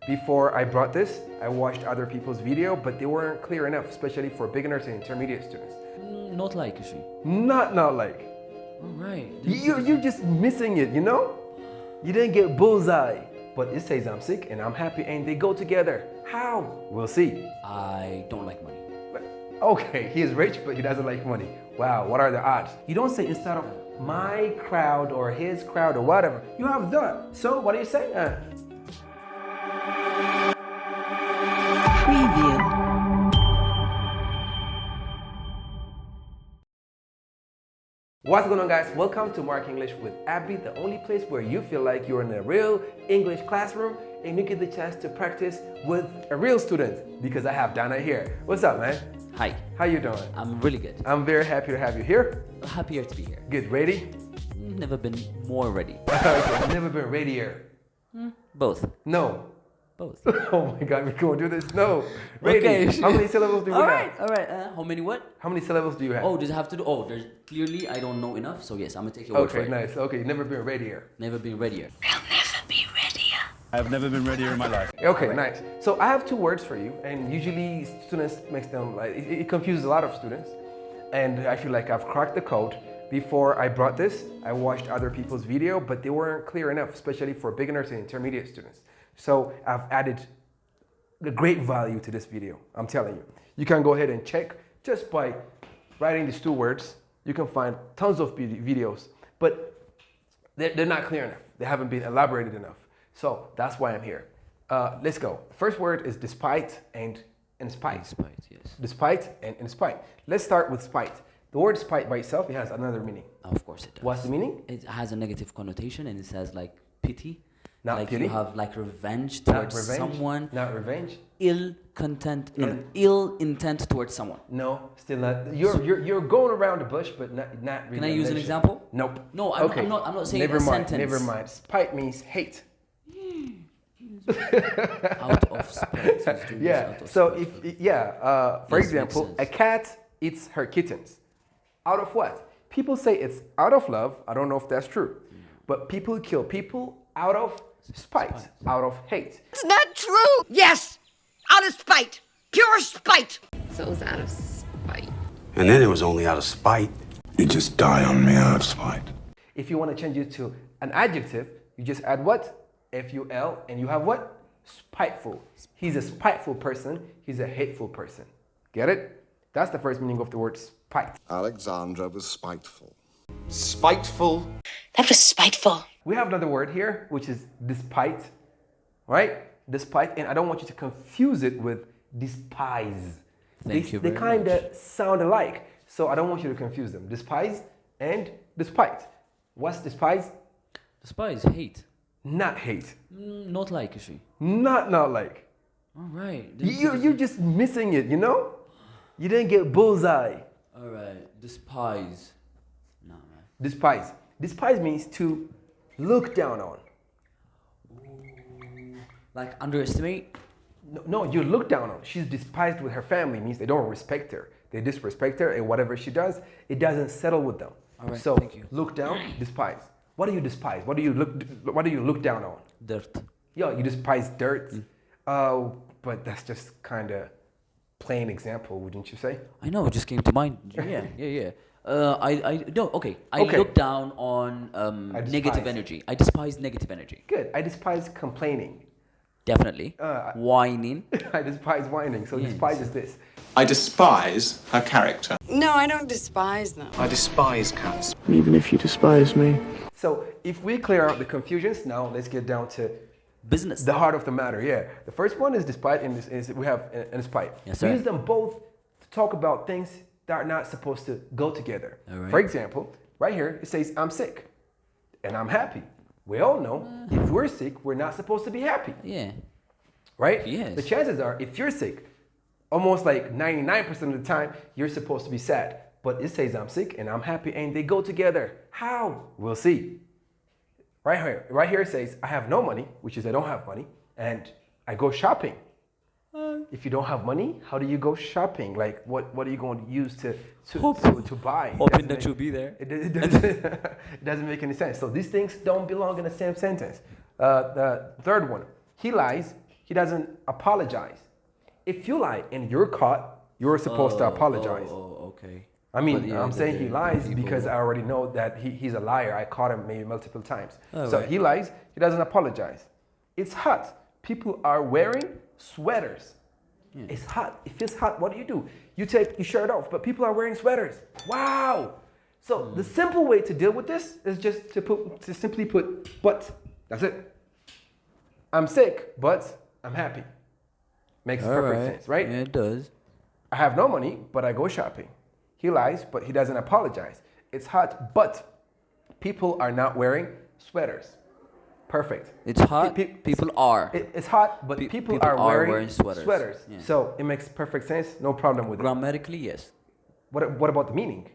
Before I brought this, I watched other people's video, but they weren't clear enough, especially for beginners and intermediate students. Not like, is she? Not like. All right. You're just missing it, you know? You didn't get bullseye. But it says I'm sick and I'm happy and they go together. How? We'll see. I don't like money. Okay, he is rich, but he doesn't like money. Wow, what are the odds? You don't say instead of my crowd or his crowd or whatever. You have the. So what do you say? Preview. What's going on, guys? Welcome to Mark English with Abby, the only place where you feel like you're in a real English classroom and you get the chance to practice with a real student because I have Dana here. What's up, man? Hi. How you doing? I'm really good. I'm very happy to have you here. Happier to be here. Good. Ready? Never been more ready. I've never been readier. Both. No. Both. Oh my God, we can't do this. No. Ready. Okay. How many syllables do we have? All right. How many what? How many syllables do you have? Oh, does it have to do? Oh, there's clearly I don't know enough. So yes, I'm gonna take your word for Okay, it. nice. Okay, never been readier. Never been readier. I've never been readier in my life. Okay, nice. So I have two words for you, and usually students makes them like it confuses a lot of students, and I feel like I've cracked the code. Before I brought this, I watched other people's video, but they weren't clear enough, especially for beginners and intermediate students. So I've added a great value to this video. I'm telling you. You can go ahead and check just by writing these two words. You can find tons of videos, but they're not clear enough. They haven't been elaborated enough. So that's why I'm here. Let's go. First word is despite and in spite. Despite, yes. Despite and in spite. Let's start with spite. The word spite by itself, it has another meaning. Of course it does. What's the meaning? It has a negative connotation and it says like pity. Not like pity. you have like revenge Not towards revenge. someone. Not revenge. Ill intent towards someone. No, still not. You're going around the bush, but not really. Can I use an example? Nope. No, I'm not saying never a mind, sentence. Never mind. Spite means hate. Out of spite. Yeah. So for Yes, example, makes a sense. cat eats her kittens. Out of what? People say it's out of love. I don't know if that's true, but people kill people out of spite, out of hate. It's not true. Yes, out of spite, pure spite. So it was out of spite. And then it was only out of spite. You just die on me out of spite. If you want to change it to an adjective, you just add what? F-U-L, and you have what? Spiteful. He's a spiteful person. He's a hateful person. Get it? That's the first meaning of the word spite. Alexandra was spiteful. Spiteful. That was spiteful. We have another word here, which is despite, right? Despite, and I don't want you to confuse it with despise. Thank you They very kind much. of sound alike, so I don't want you to confuse them. Despise and despite. What's despise? Despise, hate. Not hate. Not like, is she? Not like. All right. You're just missing it, you know? You didn't get bullseye. All right. Despise. Nah, man. Despise. Despise means to look down on. Like underestimate. No, you look down on. She's despised with her family, means they don't respect her. They disrespect her, and whatever she does, it doesn't settle with them. All right, So thank you. look down, despise. What do you despise? What do you look down on? Dirt. Yeah, you despise dirt. But that's just kind of plain example, wouldn't you say? I know, it just came to mind. Yeah. Okay. I Okay. look down on despise. negative energy. I despise negative energy. Good. I despise complaining. Definitely. Whining. I despise whining. So Yes. despise is this. I despise her character. No, I don't despise them. I despise cats. Even if you despise me. So if we clear out the confusions, now let's get down to Business. the heart of the matter. Yeah. The first one is despite, and we have in spite. Yes, We sir. use them both to talk about things that are not supposed to go together. All right. For example, right here it says I'm sick, and I'm happy. We all know if we're sick, we're not supposed to be happy, Yeah. right? Yes. The chances are, if you're sick, almost like 99% of the time, you're supposed to be sad. But it says I'm sick and I'm happy, and they go together. How? We'll see. Right here it says I have no money, which is I don't have money, and I go shopping. If you don't have money, how do you go shopping? Like what are you going to use to buy? Hoping that you'll be there. It doesn't make any sense. So these things don't belong in the same sentence. The third one, he lies he doesn't apologize. If you lie and you're caught, you're supposed to apologize. Okay. I mean, But yeah, I'm saying he lies people- because I already know that he's a liar. I caught him maybe multiple times. So right. he lies, he doesn't apologize. It's hot. People are wearing sweaters. It's hot. If it's hot, what do? You take your shirt off, but people are wearing sweaters. Wow. So the simple way to deal with this is just to simply put but. That's it. I'm sick, but I'm happy. Makes perfect sense, right? Yeah, it does. I have no money, but I go shopping. He lies, but he doesn't apologize. It's hot, but people are not wearing sweaters. Perfect. It's hot. People are. It's hot, but people are wearing sweaters. Yeah. So it makes perfect sense. No problem with it. Grammatically, yes. What about the meaning?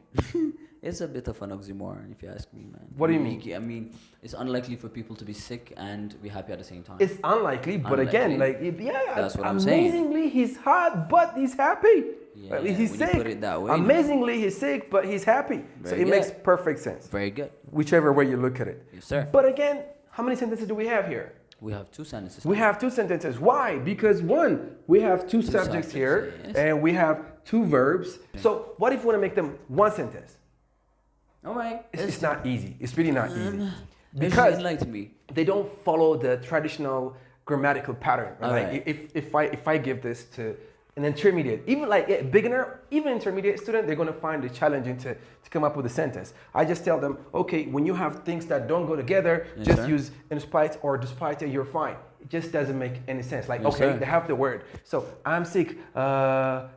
It's a bit of an oxymoron, if you ask me, man. What do you mean? I mean, it's unlikely for people to be sick and be happy at the same time. It's unlikely, but again, That's what I'm saying. Amazingly, he's hot, but he's happy. Yeah, he's when sick. you put it that way, Amazingly, he's sick, but he's happy. So Very it good. makes perfect sense. Very good. Whichever way you look at it. Yes, sir. But again, how many sentences do we have here? We have two sentences. We have two sentences. Why? Because one, we have two subjects here, yes. and we have two verbs. So what if we want to make them one sentence? All right. It's not easy. It's really not easy. Because Because enlighten me. they don't follow the traditional grammatical pattern. All Like right. if I give this to an intermediate, even like a beginner, even intermediate student, they're going to find it challenging to come up with a sentence. I just tell them, okay, when you have things that don't go together, Yes, just sir. use in spite or despite it, you're fine. It just doesn't make any sense. Like, Yes, okay, sir. they have the word. So I'm sick,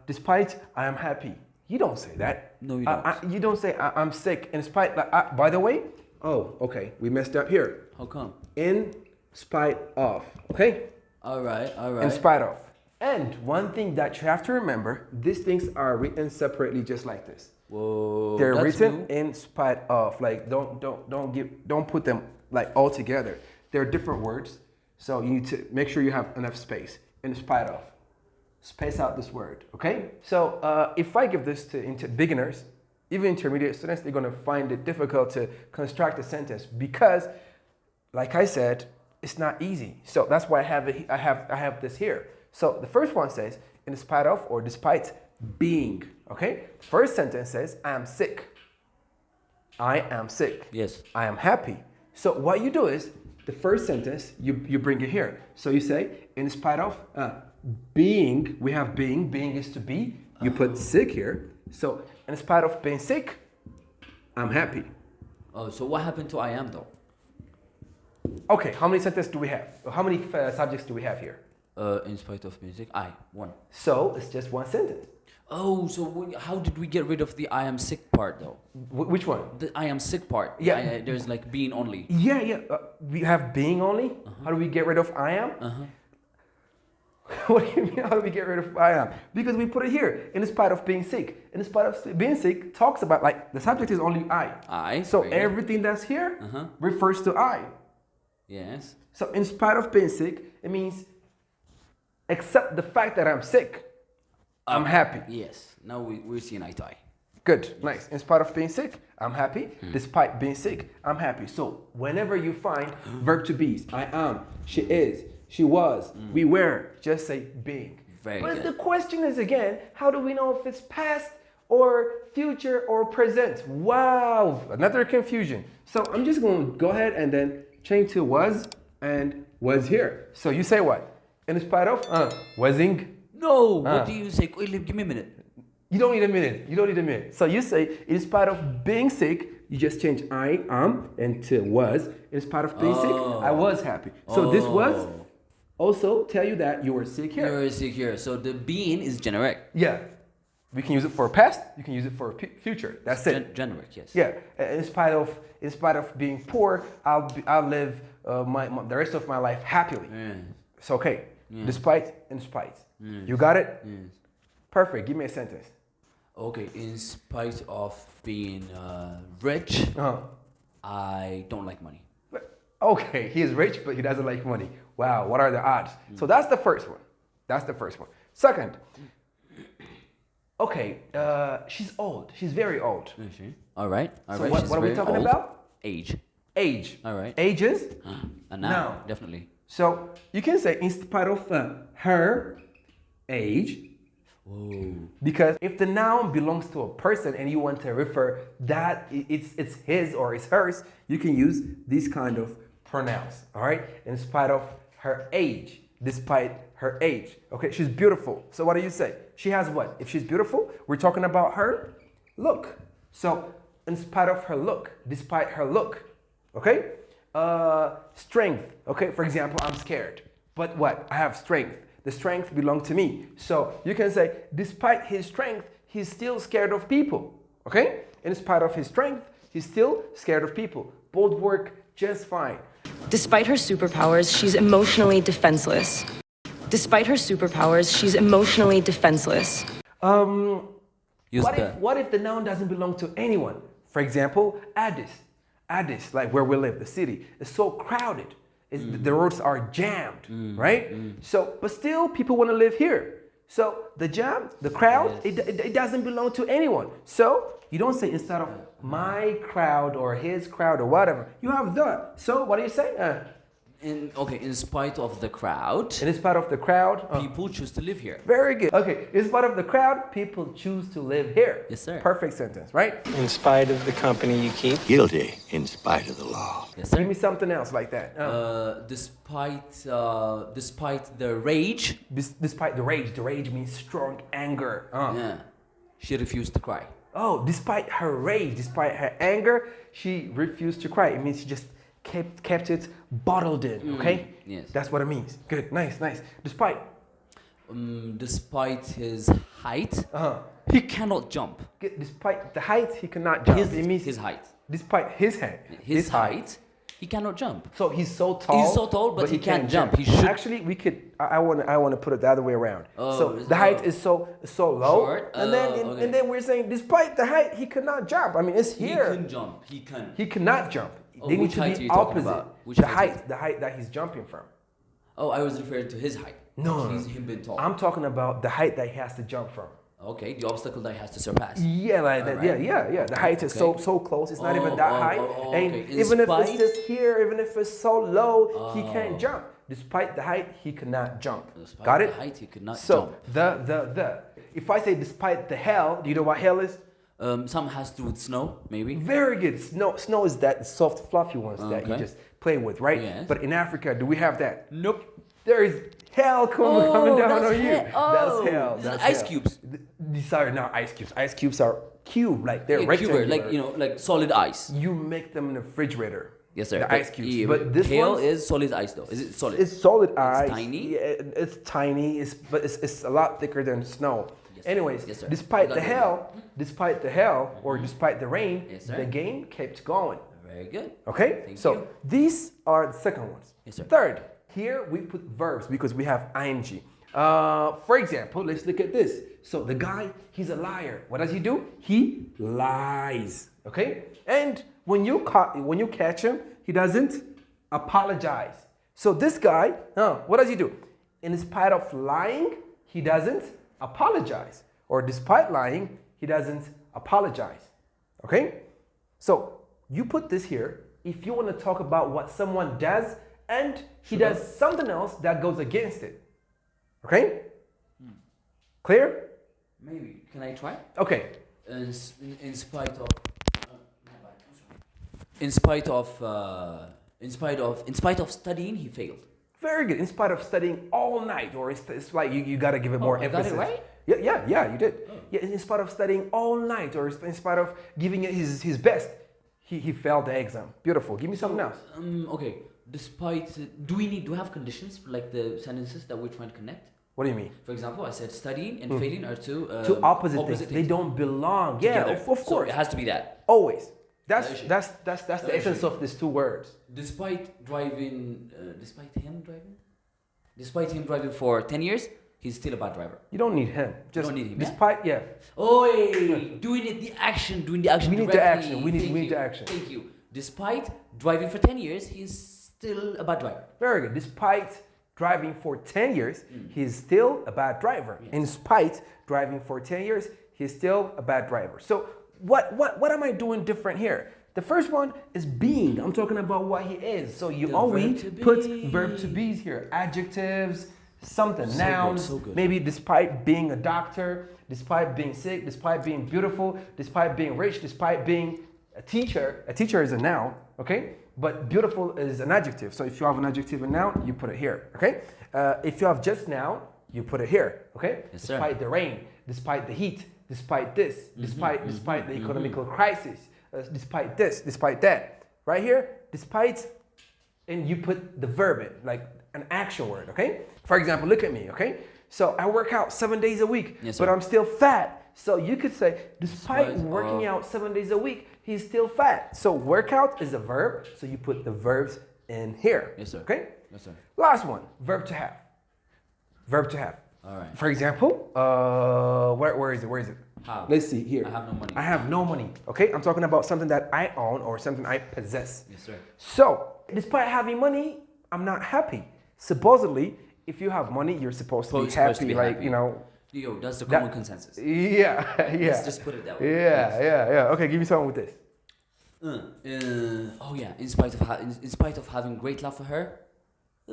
despite I am happy. You don't say that. No, you don't. You don't say I'm sick in spite. By the way, oh, okay, we messed up here. How come? In spite of, okay? All right. All right. In spite of. And one thing that you have to remember, these things are written separately just like this. Whoa. They're that's written new. in spite of. Like don't put them like all together. They're different words. So you need to make sure you have enough space. In spite of. Space out this word, okay? So if I give this to beginners, even intermediate students, they're gonna find it difficult to construct a sentence because, like I said, it's not easy. So that's why I have this here. So the first one says, in spite of or despite being, okay? First sentence says, I am sick. I am sick. Yes. I am happy. So what you do is, the first sentence, you bring it here. So you say, in spite of being, we have being is to be. You put sick here. So in spite of being sick, I'm happy. Oh, so what happened to I am though? Okay, how many sentences do we have? How many subjects do we have here? In spite of music, one. So it's just one sentence. Oh, so how did we get rid of the I am sick part though? Which one? The I am sick part. Yeah. There's like being only. Yeah. We have being only. How do we get rid of I am? What do you mean? How do we get rid of I am? Because we put it here. In spite of being sick. In spite of being sick talks about like the subject is only I. I. So very good. everything that's here refers to I. Yes. So in spite of being sick, it means except the fact that I'm sick, I'm happy. Yes. Now we're seeing eye to eye. Good, nice. In spite of being sick, I'm happy. Despite being sick, I'm happy. So whenever you find verb to be's, I am, she is, she was, we were, just say being. Very But good. the question is again, how do we know if it's past or future or present? Wow, another confusion. So I'm just going to go ahead and then change to was and was here. So you say what? In spite of, wasing. No. What do you say? Wait, give me a minute. You don't need a minute. You don't need a minute. So you say, in spite of being sick, you just change I am into was. In spite of being sick, I was happy. So this was also tell you that you were sick here. You're sick here. So the being is generic. Yeah. We can use it for past. You can use it for future. That's it. Generic, yes. Yeah. In spite of being poor, I'll live the rest of my life happily. It's okay. Despite, in spite. You got it? Yes. Perfect. Give me a sentence. Okay, in spite of being rich, I don't like money. Okay, he is rich, but he doesn't like money. Wow, what are the odds? So that's the first one. That's the first one. Second, okay, she's old. She's very old. All right. All So right. what are we talking about? Age. Age. All right. Ages? And now, definitely. So you can say in spite of her age. Whoa. Because if the noun belongs to a person and you want to refer that it's his or it's hers, you can use these kind of pronouns. All right? In spite of her age. Despite her age. Okay, she's beautiful. So what do you say? She has what? If she's beautiful, we're talking about her look. So in spite of her look, despite her look. Okay? Strength. Okay, for example, I'm scared. But what? I have strength. The strength belongs to me. So you can say, despite his strength, he's still scared of people. Okay? In spite of his strength, he's still scared of people. Both work just fine. Despite her superpowers, she's emotionally defenseless. Despite her superpowers, she's emotionally defenseless. What if the noun doesn't belong to anyone? For example, Addis. Addis, like where we live, the city, is so crowded. The roads are jammed, right? So, but still, people want to live here. So the jam, the crowd, it doesn't belong to anyone. So you don't say instead of my crowd or his crowd or whatever. You have the. So what do you say? In spite of the crowd. In spite of the crowd, people choose to live here. Very good. Okay, in spite of the crowd, people choose to live here. Yes, sir. Perfect sentence, right? In spite of the company you keep. Guilty in spite of the law. Yes, sir. Give me something else like that. Despite the rage. Despite the rage means strong anger. Yeah. She refused to cry. Oh, despite her rage, despite her anger, she refused to cry. It means she just kept it bottled in, okay? Yes. That's what it means. Good, nice. Despite his height, he cannot jump. Despite the height, he cannot jump. It means his height. Despite his height. His height, he cannot jump. So he's so tall. He's so tall, but he can't jump. He should. Actually, we could. I want to put it the other way around. So the height is so low, short? and then we're saying despite the height, he cannot jump. I mean, it's here. He can jump. He can. He cannot jump. They need to be opposite. The height that he's jumping from. Oh, I was referring to his height. No. He's him being tall. I'm talking about the height that he has to jump from. Okay, the obstacle that he has to surpass. Yeah, like that. Right. Yeah. The height is so close. It's not even that high. And okay. even if it's just here, even if it's so low, he can't jump. Despite the height, he cannot jump. Despite Got the it? height, he could not so jump. The. If I say despite the hell, do you know what hell is? Some has to do with snow, maybe. Very good. Snow is that soft, fluffy ones that you just play with, right? Yes. But in Africa, do we have that? Nope. There is hell coming down on you. Oh, that's hell. That's ice cubes. These are not ice cubes. Ice cubes are cube, like they're rectangular, rectangular. like solid ice. You make them in a refrigerator. Yes, sir. The ice cubes. Yeah, but this hail one is solid ice, though. Is it solid? It's solid ice. It's tiny. Yeah, it's tiny. But it's a lot thicker than snow. Yes, Anyways, yes, sir. despite the hell or despite the rain, Yes, sir. the game kept going. Very good. Okay? Thank so you. these are the second ones. Yes, sir. Third, here we put verbs because we have ing. For example, let's look at this. So the guy, he's a liar. What does he do? He lies. Okay? And when you catch him, he doesn't apologize. So this guy, what does he do? In spite of lying, he doesn't apologize. Or despite lying, he doesn't apologize. Okay? So you put this here if you want to talk about what someone does and he does something else that goes against it. Okay? Clear? Maybe. Can I try? Okay. In spite of studying, he failed. Very good. In spite of studying all night, or it's like you got to give it more emphasis. I got it right? Yeah, you did. Oh. Yeah, in spite of studying all night, or in spite of giving it his best, he failed the exam. Beautiful. Give me something else. Okay. Despite, do we have conditions for like the sentences that we're trying to connect? What do you mean? For example, I said studying and failing are two opposite things. They don't belong. Together. Yeah, of course. So it has to be that. Always. That's the essence of these two words. Despite him driving for 10 years, he's still a bad driver. You don't need him. Just don't need him. Despite, yeah. Oh, doing the action. We need the action. We need the action. Thank you. Despite driving for 10 years, he's still a bad driver. Very good. Despite driving for 10 years, he's still a bad driver. Yes. In spite driving for 10 years, he's still a bad driver. So what am I doing different here? The first one is being. I'm talking about what he is. So you The always verb to put be. verb to be's here. Adjectives, something, So nouns. good, so good. Maybe despite being a doctor, despite being sick, despite being beautiful, despite being rich, despite being a teacher. A teacher is a noun, okay? But beautiful is an adjective. So if you have an adjective and noun, you put it here, okay? If you have just noun, you put it here, okay? Yes, sir. Despite the rain, despite the heat, despite this, despite the economical crisis, despite this, despite that. Right here, despite, and you put the verb in, like an action word, okay? For example, look at me, okay? So I work out 7 days a week, Yes, but sir. I'm still fat. So you could say, despite Despite working out 7 days a week, he's still fat. So workout is a verb, so you put the verbs in here. Yes, sir. Okay? Yes, sir. Last one, verb to have. Verb to have. All right. For example, where is it? Where is it? Have. Let's see here. I have no money. I have no money. Okay, I'm talking about something that I own or something I possess. Yes, sir. So, despite having money, I'm not happy. Supposedly, if you have money, you're supposed to be Supposed happy. to be like happy. you know. Yo, that's the that- common consensus. Yeah, yeah. Let's just put it that way. Yeah, yeah. Okay, give me something with this. Oh yeah. In spite of having great love for her,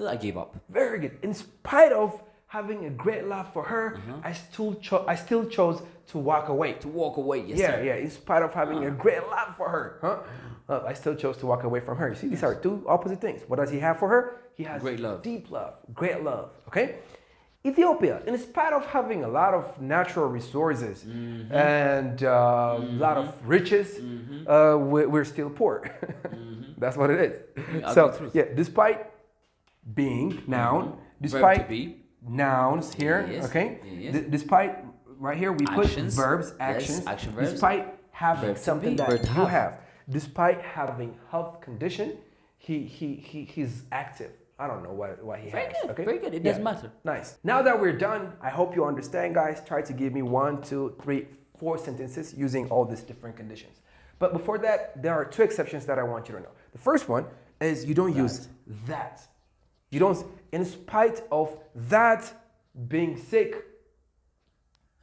I gave up. Very good. In spite of having a great love for her, I still chose to walk away. To walk away. Yes, Yeah, sir. yeah. In spite of having a great love for her, I still chose to walk away from her. You see, these are two opposite things. What does he have for her? He has Great love. deep love, great love. Okay. Ethiopia, in spite of having a lot of natural resources and a lot of riches, we're still poor. That's what it is. Ugly So, truth. yeah, despite being, noun, Verb to despite be. nouns here, Yes, okay? yes. Despite, right here, we put Actions. verbs, Yes, actions. action verbs. Despite having Verb to something be, that verb to you have. have. Despite having health condition, he's active. I don't know what he Very has. good, Okay? very good. It doesn't matter. Nice. Now that we're done, I hope you understand, guys. Try to give me 1, 2, 3, 4 sentences using all these different conditions. But before that, there are 2 exceptions that I want you to know. The first one is you don't use that. You don't, in spite of that being sick,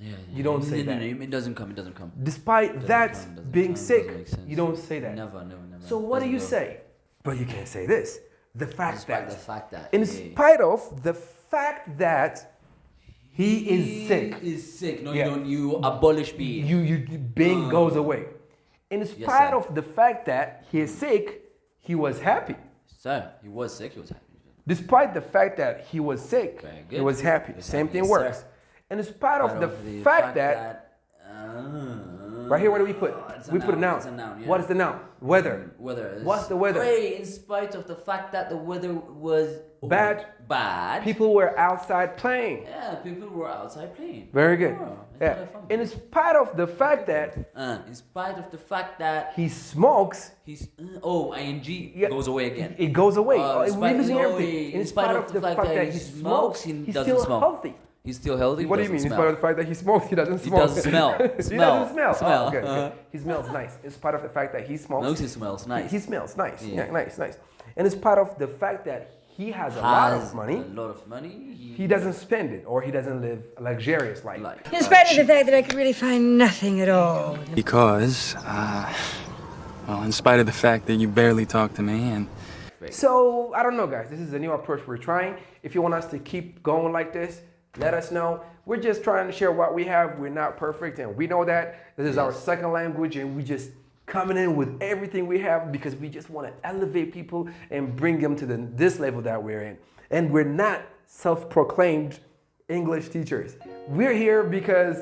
Yeah, You don't say no, that. No, it doesn't come. It doesn't come. despite that doesn't being come, sick, doesn't make sense. you don't say that. Never. So what do you Doesn't go. say? But you can't say this. The fact Despite that. the fact that. In yeah. spite of the fact that he is sick. He is sick. No, Yeah. you don't. You abolish being. You being goes away. In spite sir. of the fact that he is sick, he was happy. Sir, he was sick. He was happy. Despite the fact that he was sick, Very he good. was happy. He was Same happy, thing yes, works. sir. And in spite of Out the fact that right here, what do we put? It's a We put a noun, noun. it's a noun, yeah. What is the noun? Weather. Weather. Is, What's the weather? Wait, in spite of the fact that the weather was Bad. Bad. People were outside playing. Yeah, people were outside playing. Very good. Oh, that's Yeah. what I found. And in spite of the fact that In spite of the fact that he smokes, he's ing Yeah. goes away again. it goes away. In We're losing no, everything. In spite of the fact that he smokes, he he's doesn't still smell. healthy. He's still healthy. What do you mean? In spite of the fact that he smokes, he doesn't He smoke. doesn't smell. He Smell. doesn't smell. Smell. Oh, okay, okay. He smells nice. In spite of the fact that he smokes. No, he smells nice. He smells nice. Yeah. Yeah, nice. And in spite of the fact that he has a lot of money, A lot of money. he doesn't spend it or he doesn't live a luxurious life. In spite of the fact that I could really find nothing at all. Because, well, in spite of the fact that you barely talk to me and So, I don't know, guys. This is a new approach we're trying. If you want us to keep going like this, let us know. We're just trying to share what we have. We're not perfect, and we know that. This is our second language, and we just coming in with everything we have because we just want to elevate people and bring them to this level that we're in. And we're not self-proclaimed English teachers. We're here because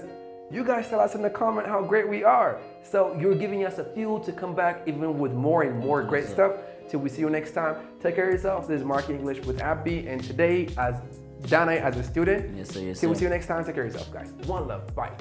you guys tell us in the comment how great we are. So you're giving us a fuel to come back even with more and more great stuff. Till we see you next time. Take care of yourselves. This is Mark English with Abby, and today as Dana as a student. Yes, sir. Yes, Till we sir. see you next time. Take care of yourself, guys. One love. Bye.